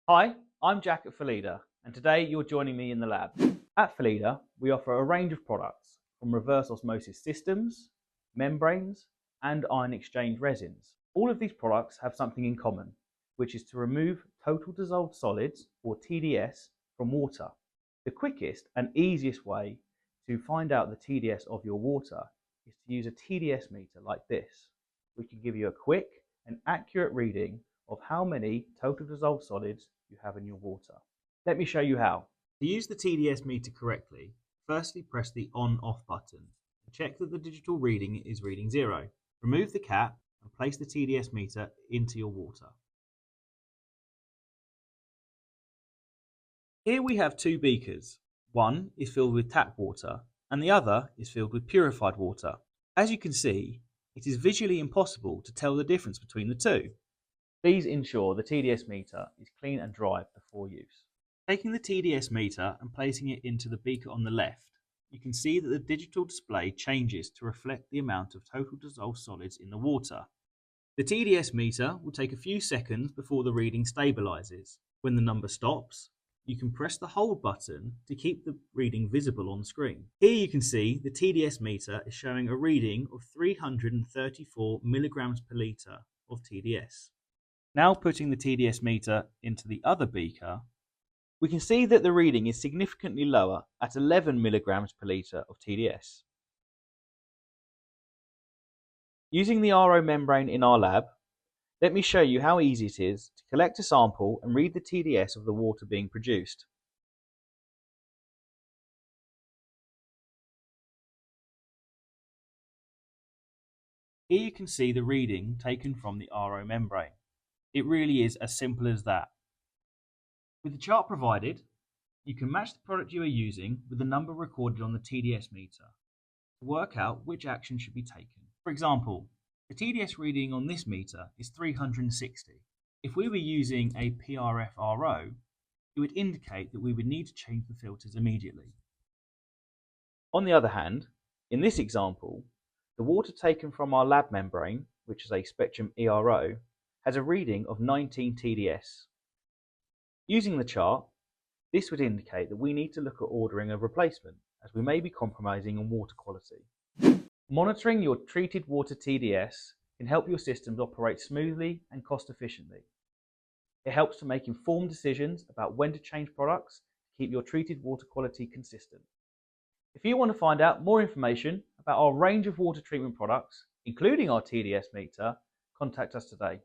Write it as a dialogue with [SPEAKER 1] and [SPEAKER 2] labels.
[SPEAKER 1] Hi, I'm Jack at Filtration, and today you're joining me in the lab. At Filtration, we offer a range of products from reverse osmosis systems, membranes, and ion exchange resins. All of these products have something in common, which is to remove total dissolved solids, or TDS, from water. The quickest and easiest way to find out the TDS of your water is to use a TDS meter like this, which can give you a quick and accurate reading of how many total dissolved solids you have in your water. Let me show you how. To use the TDS meter correctly, firstly press the on-off button and check that the digital reading is reading 0. Remove the cap and place the TDS meter into your water. Here we have two beakers. One is filled with tap water and the other is filled with purified water. As you can see, it is visually impossible to tell the difference between the two. Please ensure the TDS meter is clean and dry before use. Taking the TDS meter and placing it into the beaker on the left, you can see that the digital display changes to reflect the amount of total dissolved solids in the water. The TDS meter will take a few seconds before the reading stabilizes. When the number stops, you can press the hold button to keep the reading visible on screen. Here you can see the TDS meter is showing a reading of 334 milligrams per litre of TDS. Now putting the TDS meter into the other beaker, we can see that the reading is significantly lower at 11 milligrams per litre of TDS. Using the RO membrane in our lab, let me show you how easy it is to collect a sample and read the TDS of the water being produced. Here you can see the reading taken from the RO membrane. It really is as simple as that. With the chart provided, you can match the product you are using with the number recorded on the TDS meter to work out which action should be taken. For example, the TDS reading on this meter is 360. If we were using a PRF RO, it would indicate that we would need to change the filters immediately. On the other hand, in this example, the water taken from our lab membrane, which is a Spectrum ERO, has a reading of 19 TDS. Using the chart, this would indicate that we need to look at ordering a replacement, as we may be compromising on water quality. Monitoring your treated water TDS can help your systems operate smoothly and cost efficiently. It helps to make informed decisions about when to change products to keep your treated water quality consistent. If you want to find out more information about our range of water treatment products, including our TDS meter, contact us today.